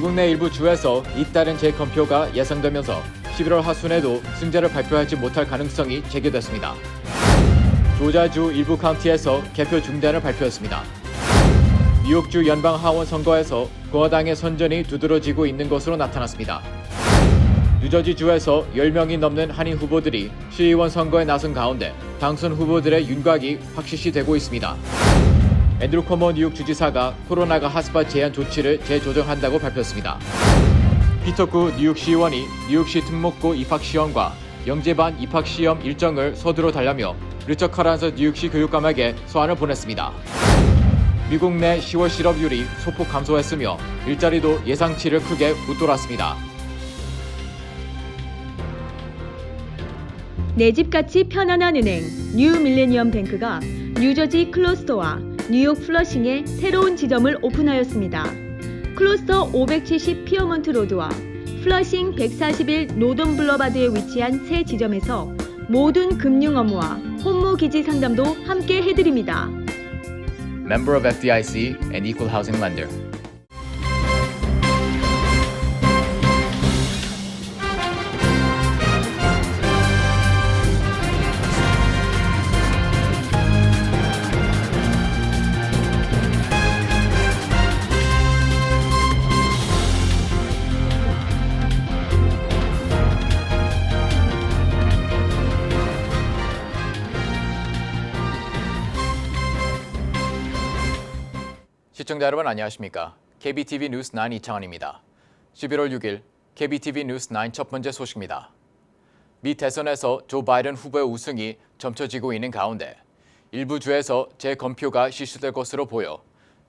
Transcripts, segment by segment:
미국 내 일부 주에서 잇따른 재검표가 예상되면서 11월 하순에도 승자를 발표하지 못할 가능성이 제기됐습니다. 조지아주 일부 카운티에서 개표 중단을 발표했습니다. 뉴욕주 연방 하원 선거에서 공화당의 선전이 두드러지고 있는 것으로 나타났습니다. 뉴저지주에서 10명이 넘는 한인 후보들이 시의원 선거에 나선 가운데 당선 후보들의 윤곽이 확실시되고 있습니다. 앤드루 커머 뉴욕 주지사가 코로나가 핫스팟 제한 조치를 재조정한다고 발표했습니다. 피터 구 뉴욕 시의원이 뉴욕시 특목고 입학시험과 영재반 입학시험 일정을 서두로 달라며 리처 카란서 뉴욕시 교육감에게 소환을 보냈습니다. 미국 내 10월 실업률이 소폭 감소했으며 일자리도 예상치를 크게 웃돌았습니다. 내 집같이 편안한 은행 뉴 밀레니엄 뱅크가 뉴저지 클러스터와 뉴욕 플러싱에 새로운 지점을 오픈하였습니다. 클러스터 570 피어먼트 로드와 플러싱 141 노던 블러바드에 위치한 새 지점에서 모든 금융 업무와 혼무 기지 상담도 함께 해드립니다. Member of FDIC and Equal Housing Lender. 시청자 여러분 안녕하십니까? KBTV 뉴스 9 이창원입니다. 11월 6일 KBTV 뉴스 9 첫 번째 소식입니다. 미 대선에서 조 바이든 후보의 우승이 점쳐지고 있는 가운데 일부 주에서 재검표가 실시될 것으로 보여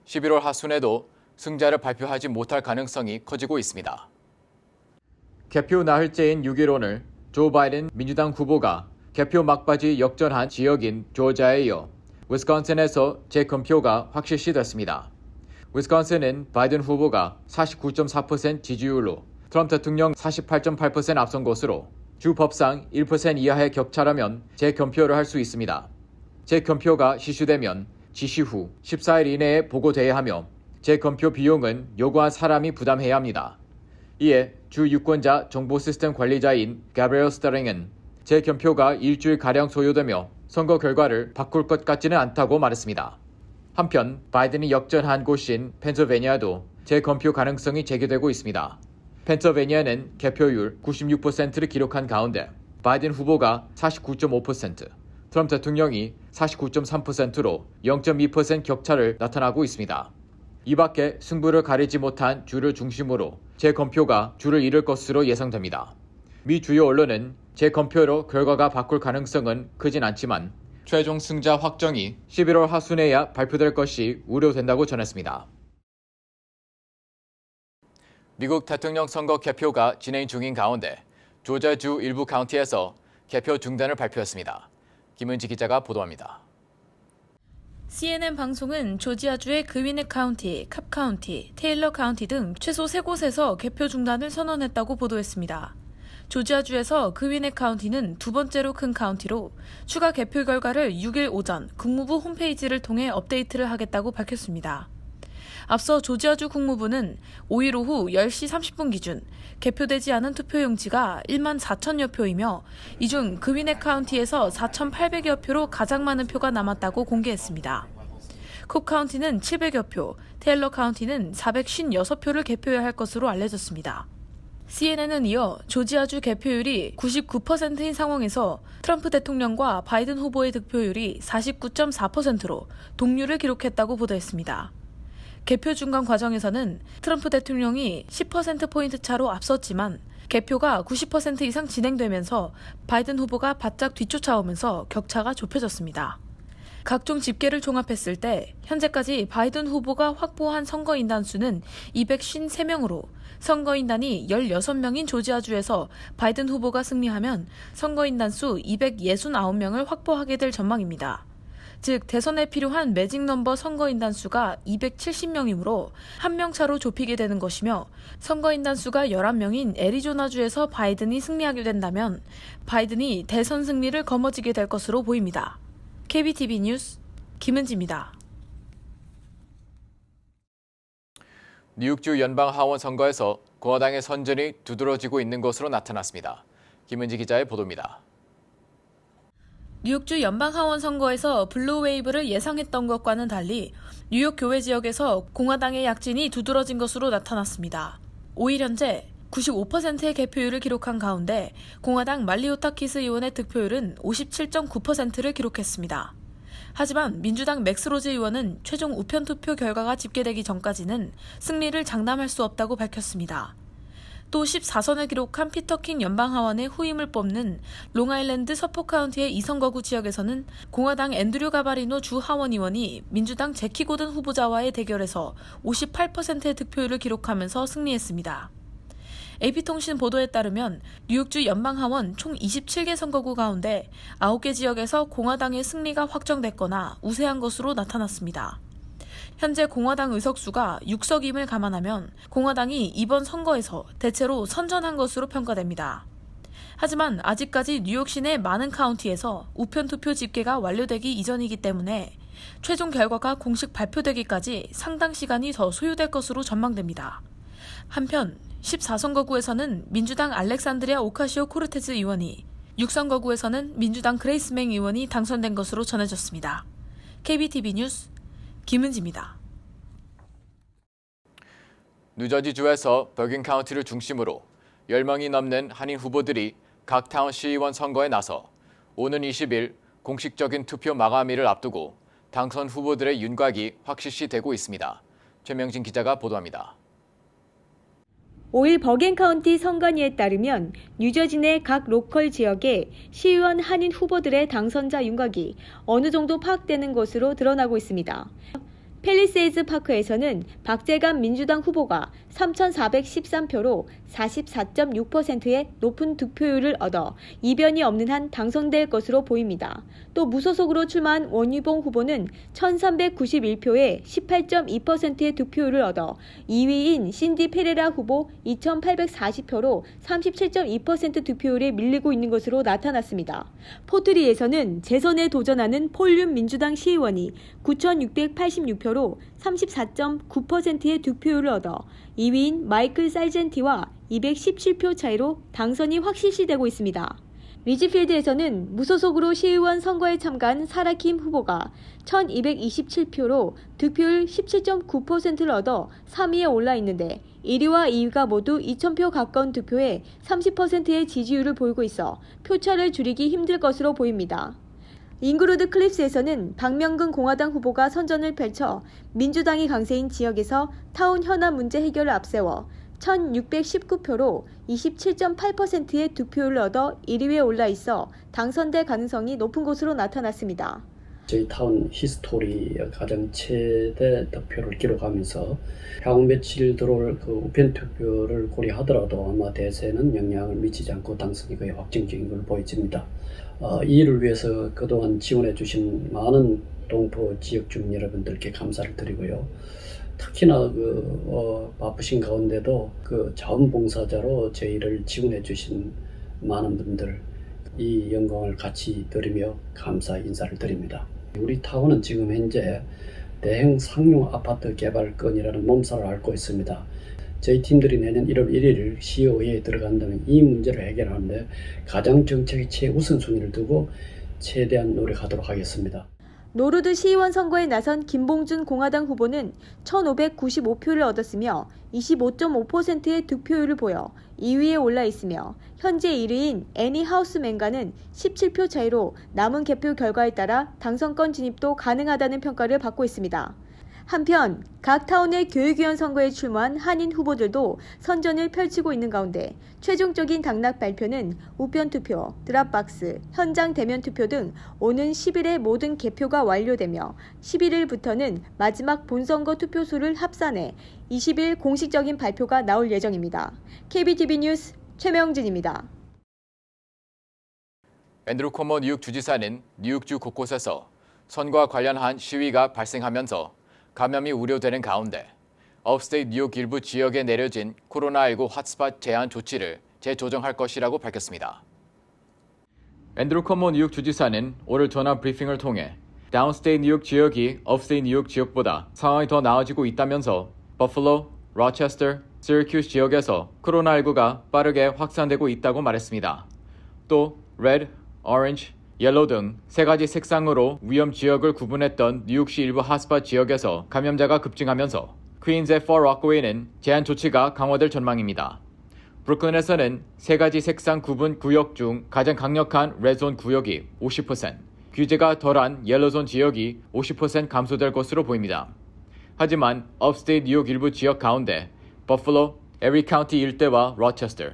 11월 하순에도 승자를 발표하지 못할 가능성이 커지고 있습니다. 개표 나흘째인 6일 오늘 조 바이든 민주당 후보가 개표 막바지 역전한 지역인 조지아에 이어 위스콘신에서 재검표가 확실시됐습니다. 위스콘신은 바이든 후보가 49.4% 지지율로 트럼프 대통령 48.8% 앞선 것으로 주 법상 1% 이하의 격차라면 재검표를 할 수 있습니다. 재검표가 실시되면 지시 후 14일 이내에 보고돼야 하며 재검표 비용은 요구한 사람이 부담해야 합니다. 이에 주 유권자 정보 시스템 관리자인 가브리엘 스터링은 재검표가 일주일가량 소요되며 선거 결과를 바꿀 것 같지는 않다고 말했습니다. 한편 바이든이 역전한 곳인 펜실베니아도 재검표 가능성이 제기되고 있습니다. 펜실베니아는 개표율 96%를 기록한 가운데 바이든 후보가 49.5%, 트럼프 대통령이 49.3%로 0.2% 격차를 나타나고 있습니다. 이 밖에 승부를 가리지 못한 주를 중심으로 재검표가 주를 잃을 것으로 예상됩니다. 미 주요 언론은 재검표로 결과가 바꿀 가능성은 크진 않지만 최종 승자 확정이 11월 하순에야 발표될 것이 우려된다고 전했습니다. 미국 대통령 선거 개표가 진행 중인 가운데 조지아주 일부 카운티에서 개표 중단을 발표했습니다. 김은지 기자가 보도합니다. CNN 방송은 조지아주의 그위넷 카운티, 캅 카운티, 테일러 카운티 등 최소 3곳에서 개표 중단을 선언했다고 보도했습니다. 조지아주에서 그위넷 카운티는 두 번째로 큰 카운티로 추가 개표 결과를 6일 오전 국무부 홈페이지를 통해 업데이트를 하겠다고 밝혔습니다. 앞서 조지아주 국무부는 5일 오후 10시 30분 기준 개표되지 않은 투표용지가 1만 4천여 표이며 이 중 그위넷 카운티에서 4,800여 표로 가장 많은 표가 남았다고 공개했습니다. 쿡 카운티는 700여 표, 테일러 카운티는 456표를 개표해야 할 것으로 알려졌습니다. CNN은 이어 조지아주 개표율이 99%인 상황에서 트럼프 대통령과 바이든 후보의 득표율이 49.4%로 동률을 기록했다고 보도했습니다. 개표 중간 과정에서는 트럼프 대통령이 10%포인트 차로 앞섰지만 개표가 90% 이상 진행되면서 바이든 후보가 바짝 뒤쫓아오면서 격차가 좁혀졌습니다. 각종 집계를 종합했을 때 현재까지 바이든 후보가 확보한 선거인단 수는 253명으로 선거인단이 16명인 조지아주에서 바이든 후보가 승리하면 선거인단 수 269명을 확보하게 될 전망입니다. 즉 대선에 필요한 매직 넘버 선거인단 수가 270명이므로 1명 차로 좁히게 되는 것이며 선거인단 수가 11명인 애리조나주에서 바이든이 승리하게 된다면 바이든이 대선 승리를 거머쥐게 될 것으로 보입니다. KBTV 뉴스 김은지입니다. 뉴욕주 연방하원 선거에서 공화당의 선전이 두드러지고 있는 것으로 나타났습니다. 김은지 기자의 보도입니다. 뉴욕주 연방하원 선거에서 블루웨이브를 예상했던 것과는 달리 뉴욕 교외 지역에서 공화당의 약진이 두드러진 것으로 나타났습니다. 5일 현재 95%의 개표율을 기록한 가운데 공화당 말리오타키스 의원의 득표율은 57.9%를 기록했습니다. 하지만 민주당 맥스로즈 의원은 최종 우편 투표 결과가 집계되기 전까지는 승리를 장담할 수 없다고 밝혔습니다. 또 14선을 기록한 피터 킹 연방하원의 후임을 뽑는 롱아일랜드 서포 카운티의 2선거구 지역에서는 공화당 앤드류 가바리노 주 하원 의원이 민주당 제키 고든 후보자와의 대결에서 58%의 득표율을 기록하면서 승리했습니다. AP통신 보도에 따르면 뉴욕주 연방하원 총 27개 선거구 가운데 9개 지역에서 공화당의 승리가 확정됐거나 우세한 것으로 나타났습니다. 현재 공화당 의석수가 6석임을 감안하면 공화당이 이번 선거에서 대체로 선전한 것으로 평가됩니다. 하지만 아직까지 뉴욕 시내 많은 카운티에서 우편투표 집계가 완료되기 이전이기 때문에 최종 결과가 공식 발표되기까지 상당 시간이 더 소요될 것으로 전망됩니다. 한편 14선거구에서는 민주당 알렉산드리아 오카시오 코르테즈 의원이, 6선거구에서는 민주당 그레이스 맹 의원이 당선된 것으로 전해졌습니다. KBTV 뉴스 김은지입니다. 뉴저지주에서 버긴 카운티를 중심으로 10명이 넘는 한인 후보들이 각 타운 시의원 선거에 나서 오는 20일 공식적인 투표 마감일을 앞두고 당선 후보들의 윤곽이 확실시되고 있습니다. 최명진 기자가 보도합니다. 5일 버겐 카운티 선관위에 따르면 뉴저지 내 각 로컬 지역의 시의원 한인 후보들의 당선자 윤곽이 어느 정도 파악되는 것으로 드러나고 있습니다. 팰리세이즈 파크에서는 박재감 민주당 후보가 3,413표로 44.6%의 높은 득표율을 얻어 이변이 없는 한 당선될 것으로 보입니다. 또 무소속으로 출마한 원유봉 후보는 1,391표에 18.2%의 득표율을 얻어 2위인 신디 페레라 후보 2,840표로 37.2% 득표율에 밀리고 있는 것으로 나타났습니다. 포트리에서는 재선에 도전하는 폴륨 민주당 시의원이 9,686표로 34.9%의 득표율을 얻어 2위인 마이클 사이젠티와 217표 차이로 당선이 확실시되고 있습니다. 리지필드에서는 무소속으로 시의원 선거에 참가한 사라킴 후보가 1,227표로 득표율 17.9%를 얻어 3위에 올라 있는데 1위와 2위가 모두 2,000표 가까운 득표에 30%의 지지율을 보이고 있어 표차를 줄이기 힘들 것으로 보입니다. 잉그루드 클립스에서는 박명근 공화당 후보가 선전을 펼쳐 민주당이 강세인 지역에서 타운 현안 문제 해결을 앞세워 1,619표로 27.8%의 득표율을 얻어 1위에 올라 있어 당선될 가능성이 높은 것으로 나타났습니다. 저희 타운 히스토리의 가장 최대 득표를 기록하면서 향후 며칠 들어올 그 우편 투표를 고려하더라도 아마 대세는 영향을 미치지 않고 당선이 거의 확정적인 걸 보여집니다. 이 일을 위해서 그동안 지원해 주신 많은 동포 지역 주민 여러분들께 감사를 드리고요. 특히나 바쁘신 가운데도 자원봉사자로 저희를 지원해 주신 많은 분들, 이 영광을 같이 드리며 감사 인사를 드립니다. 우리 타운은 지금 현재 대형 상용 아파트 개발 건이라는 몸살을 앓고 있습니다. 저희 팀들이 내년 1월 1일 시의회에 들어간다면 이 문제를 해결하는데 가장 정책의 최우선순위를 두고 최대한 노력하도록 하겠습니다. 노르드 시의원 선거에 나선 김봉준 공화당 후보는 1,595표를 얻었으며 25.5%의 득표율을 보여 2위에 올라 있으며 현재 1위인 애니 하우스맨과는 17표 차이로 남은 개표 결과에 따라 당선권 진입도 가능하다는 평가를 받고 있습니다. 한편 각 타운의 교육위원 선거에 출마한 한인 후보들도 선전을 펼치고 있는 가운데 최종적인 당락 발표는 우편투표, 드랍박스, 현장 대면 투표 등 오는 10일에 모든 개표가 완료되며 11일부터는 마지막 본선거 투표수를 합산해 20일 공식적인 발표가 나올 예정입니다. KBTV 뉴스 최명진입니다. 앤드루 코모 뉴욕 주지사는 뉴욕주 곳곳에서 선거와 관련한 시위가 발생하면서 감염이 우려되는 가운데 업스테이트 뉴욕 일부 지역에 내려진 코로나19 핫스팟 제한 조치를 재조정할 것이라고 밝혔습니다. 앤드루 코모 뉴욕 주지사는 오늘 전화 브리핑을 통해 다운스테이트 뉴욕 지역이 업스테이트 뉴욕 지역보다 상황이 더 나아지고 있다면서 버플로, 로체스터, 시러큐스 지역에서 코로나19가 빠르게 확산되고 있다고 말했습니다. 또 레드, 오렌지, 옐로우 등 세 가지 색상으로 위험 지역을 구분했던 뉴욕시 일부 핫스팟 지역에서 감염자가 급증하면서 퀸즈의 포 로커웨이는 제한 조치가 강화될 전망입니다. 브루클린에서는 세 가지 색상 구분 구역 중 가장 강력한 레드존 구역이 50%, 규제가 덜한 옐로존 지역이 50% 감소될 것으로 보입니다. 하지만 업스테이트 뉴욕 일부 지역 가운데 버플로, 에리 카운티 일대와 로체스터,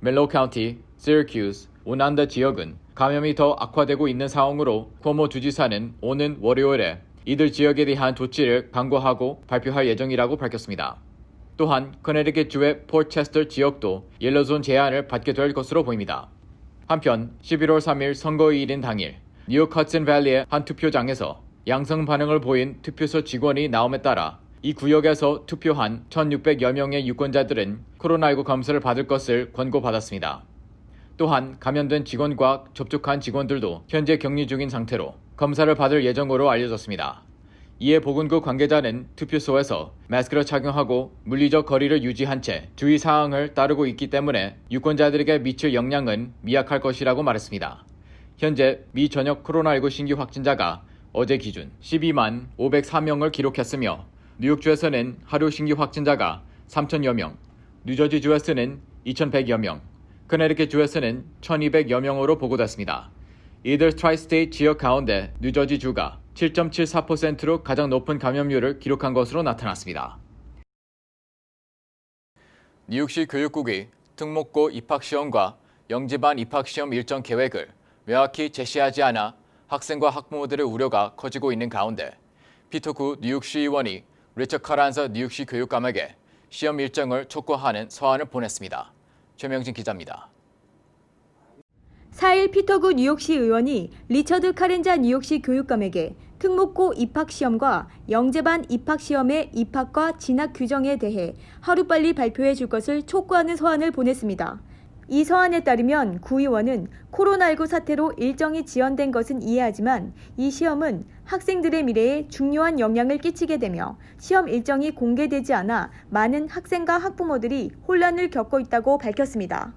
멜로우 카운티, 시러큐스, 오난다 지역은 감염이 더 악화되고 있는 상황으로 쿼모 주지사는 오는 월요일에 이들 지역에 대한 조치를 강구하고 발표할 예정이라고 밝혔습니다. 또한 커네티컷주의 포체스터 지역도 옐로존 제한을 받게 될 것으로 보입니다. 한편 11월 3일 선거일인 당일 뉴욕 허슨밸리의 한 투표장에서 양성 반응을 보인 투표소 직원이 나옴에 따라 이 구역에서 투표한 1,600여 명의 유권자들은 코로나19 검사를 받을 것을 권고받았습니다. 또한 감염된 직원과 접촉한 직원들도 현재 격리 중인 상태로 검사를 받을 예정으로 알려졌습니다. 이에 보건국 관계자는 투표소에서 마스크를 착용하고 물리적 거리를 유지한 채 주의사항을 따르고 있기 때문에 유권자들에게 미칠 영향은 미약할 것이라고 말했습니다. 현재 미 전역 코로나19 신규 확진자가 어제 기준 12만 504명을 기록했으며 뉴욕주에서는 하루 신규 확진자가 3,000여 명, 뉴저지주에서는 2,100여 명, 커네티컷주에서는 1,200여 명으로 보고됐습니다. 이들 트라이스테이트 지역 가운데 뉴저지주가 7.74%로 가장 높은 감염률을 기록한 것으로 나타났습니다. 뉴욕시 교육국이 특목고 입학시험과 영재반 입학시험 일정 계획을 명확히 제시하지 않아 학생과 학부모들의 우려가 커지고 있는 가운데 피터구 뉴욕시 의원이 리처드 카란서 뉴욕시 교육감에게 시험 일정을 촉구하는 서한을 보냈습니다. 최명진 기자입니다. 4일 피터구 뉴욕시 의원이 리처드 카렌자 뉴욕시 교육감에게 특목고 입학시험과 영재반 입학시험의 입학과 진학 규정에 대해 하루빨리 발표해 줄 것을 촉구하는 서한을 보냈습니다. 이 서한에 따르면 구 의원은 코로나19 사태로 일정이 지연된 것은 이해하지만 이 시험은 학생들의 미래에 중요한 영향을 끼치게 되며 시험 일정이 공개되지 않아 많은 학생과 학부모들이 혼란을 겪고 있다고 밝혔습니다.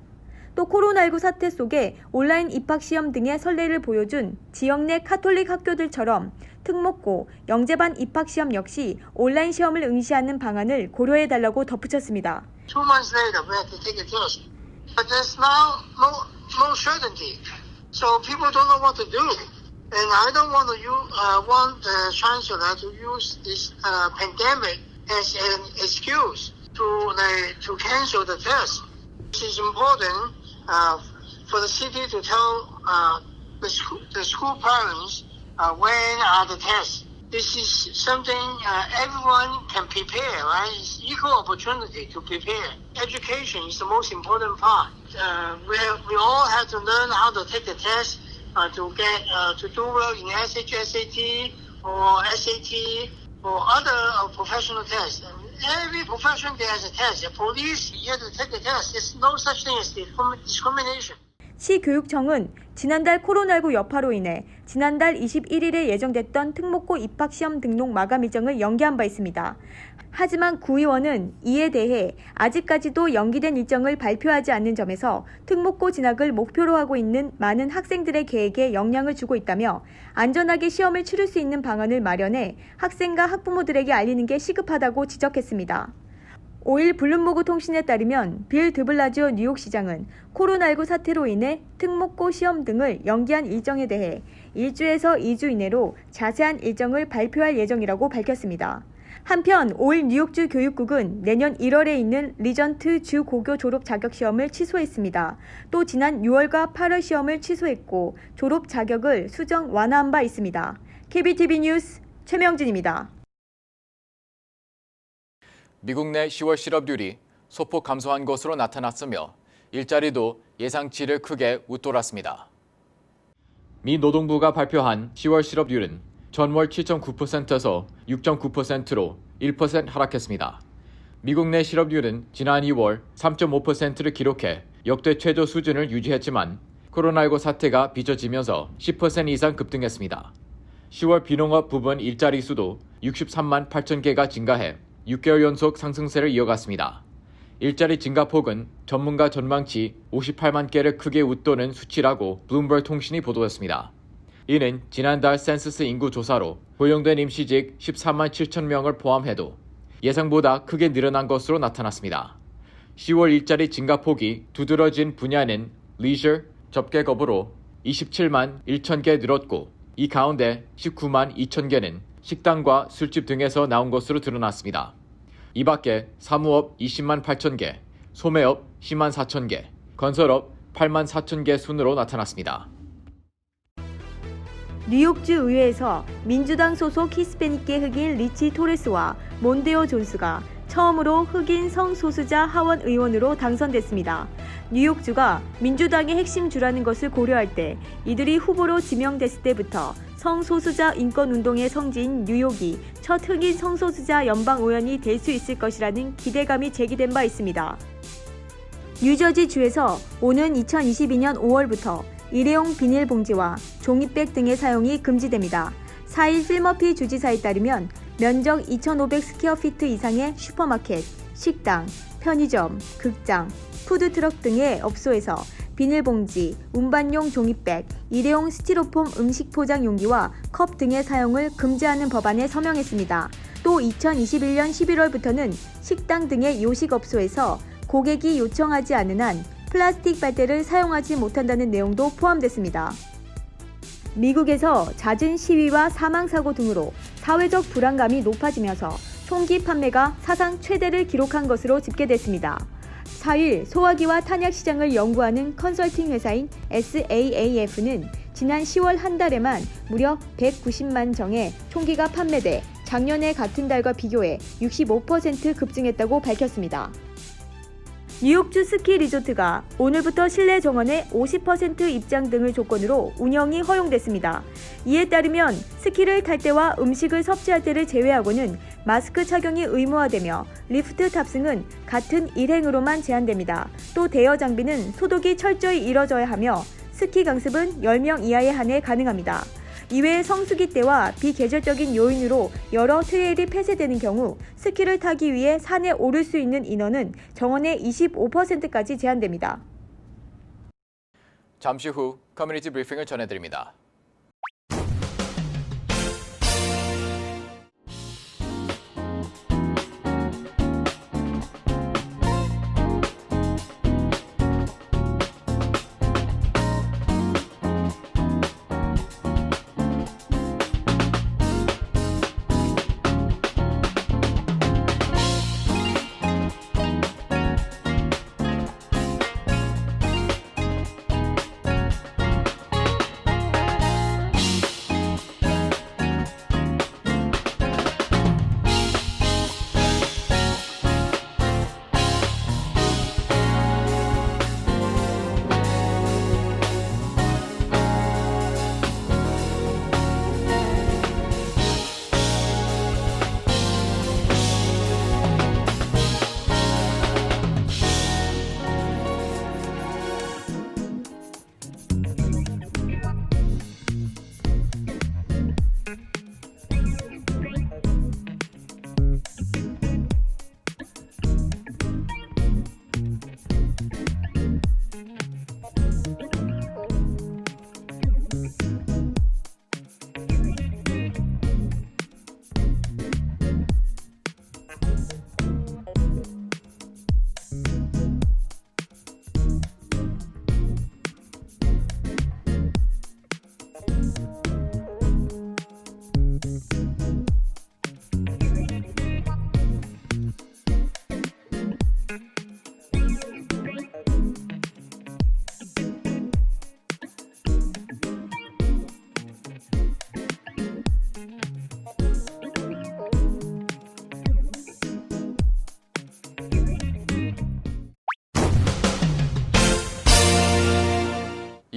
또 코로나19 사태 속에 온라인 입학시험 등의 선례를 보여준 지역 내 카톨릭 학교들처럼 특목고, 영재반 입학시험 역시 온라인 시험을 응시하는 방안을 고려해달라고 덧붙였습니다. 2 months later, we have to take a test. But there's now no certainty. So people don't know what to do. And I don't want the chancellor to use this pandemic as an excuse to cancel the test. It is important for the city to tell the school parents when are the tests. This is something everyone can prepare, right? It's equal opportunity to prepare. Education is the most important part. We all have to learn how to take the test to do well in SAT or SAT or other professional tests. Every profession has a test. Police, you have to take the test. There's no such thing as discrimination. 시 교육청은 지난달 코로나19 여파로 인해 지난달 21일에 예정됐던 특목고 입학시험 등록 마감 일정을 연기한 바 있습니다. 하지만 구 의원은 이에 대해 아직까지도 연기된 일정을 발표하지 않는 점에서 특목고 진학을 목표로 하고 있는 많은 학생들의 계획에 영향을 주고 있다며 안전하게 시험을 치를 수 있는 방안을 마련해 학생과 학부모들에게 알리는 게 시급하다고 지적했습니다. 5일 블룸버그 통신에 따르면 빌 드블라지오 뉴욕시장은 코로나19 사태로 인해 특목고 시험 등을 연기한 일정에 대해 1주에서 2주 이내로 자세한 일정을 발표할 예정이라고 밝혔습니다. 한편 5일 뉴욕주 교육국은 내년 1월에 있는 리전트 주 고교 졸업 자격 시험을 취소했습니다. 또 지난 6월과 8월 시험을 취소했고 졸업 자격을 수정 완화한 바 있습니다. KBTV 뉴스 최명진입니다. 미국 내 10월 실업률이 소폭 감소한 것으로 나타났으며 일자리도 예상치를 크게 웃돌았습니다. 미 노동부가 발표한 10월 실업률은 전월 7.9%에서 6.9%로 1% 하락했습니다. 미국 내 실업률은 지난 2월 3.5%를 기록해 역대 최저 수준을 유지했지만 코로나19 사태가 빚어지면서 10% 이상 급등했습니다. 10월 비농업 부분 일자리 수도 63만 8천 개가 증가해 6개월 연속 상승세를 이어갔습니다. 일자리 증가폭은 전문가 전망치 58만 개를 크게 웃도는 수치라고 블룸버그 통신이 보도했습니다. 이는 지난달 센서스 인구 조사로 고용된 임시직 13만 7천 명을 포함해도 예상보다 크게 늘어난 것으로 나타났습니다. 10월 일자리 증가폭이 두드러진 분야는 리저, 접객업으로 27만 1천 개 늘었고 이 가운데 19만 2천 개는 식당과 술집 등에서 나온 것으로 드러났습니다. 이 밖에 사무업 20만 8천 개, 소매업 10만 4천 개, 건설업 8만 4천 개 순으로 나타났습니다. 뉴욕주 의회에서 민주당 소속 히스패닉계 흑인 리치 토레스와 몬데오 존스가 처음으로 흑인 성소수자 하원 의원으로 당선됐습니다. 뉴욕주가 민주당의 핵심 주라는 것을 고려할 때 이들이 후보로 지명됐을 때부터 성소수자 인권운동의 성지인 뉴욕이 첫 흑인 성소수자 연방의원이 될 수 있을 것이라는 기대감이 제기된 바 있습니다. 뉴저지주에서 오는 2022년 5월부터 일회용 비닐봉지와 종이백 등의 사용이 금지됩니다. 4일 필머피 주지사에 따르면 면적 2,500 스퀘어피트 이상의 슈퍼마켓, 식당, 편의점, 극장, 푸드트럭 등의 업소에서 비닐봉지, 운반용 종이백, 일회용 스티로폼 음식 포장 용기와 컵 등의 사용을 금지하는 법안에 서명했습니다. 또 2021년 11월부터는 식당 등의 요식업소에서 고객이 요청하지 않은 한 플라스틱 빨대를 사용하지 못한다는 내용도 포함됐습니다. 미국에서 잦은 시위와 사망사고 등으로 사회적 불안감이 높아지면서 총기 판매가 사상 최대를 기록한 것으로 집계됐습니다. 4일 소화기와 탄약 시장을 연구하는 컨설팅 회사인 SAAF는 지난 10월 한 달에만 무려 190만 정의 총기가 판매돼 작년의 같은 달과 비교해 65% 급증했다고 밝혔습니다. 뉴욕주 스키 리조트가 오늘부터 실내 정원의 50% 입장 등을 조건으로 운영이 허용됐습니다. 이에 따르면 스키를 탈 때와 음식을 섭취할 때를 제외하고는 마스크 착용이 의무화되며 리프트 탑승은 같은 일행으로만 제한됩니다. 또 대여 장비는 소독이 철저히 이뤄져야 하며 스키 강습은 10명 이하에 한해 가능합니다. 이외에 성수기 때와 비계절적인 요인으로 여러 트레일이 폐쇄되는 경우 스키를 타기 위해 산에 오를 수 있는 인원은 정원의 25%까지 제한됩니다. 잠시 후 커뮤니티 브리핑을 전해드립니다.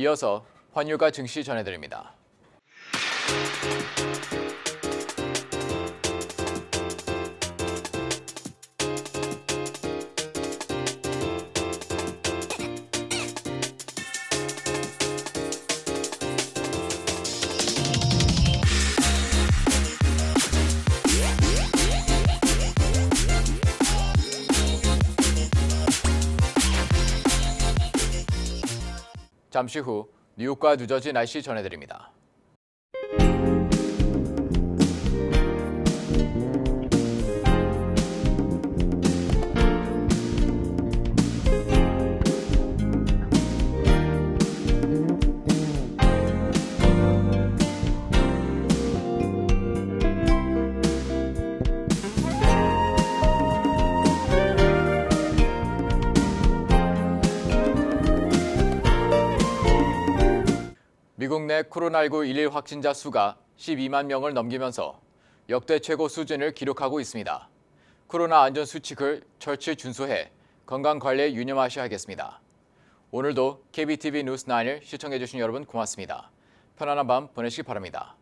이어서 환율과 증시 전해드립니다. 잠시 후 뉴욕과 뉴저지 날씨 전해드립니다. 미국 내 코로나19 일일 확진자 수가 12만 명을 넘기면서 역대 최고 수준을 기록하고 있습니다. 코로나 안전 수칙을 철저히 준수해 건강관리에 유념하셔야겠습니다. 오늘도 KBTV 뉴스 9을 시청해주신 여러분 고맙습니다. 편안한 밤 보내시기 바랍니다.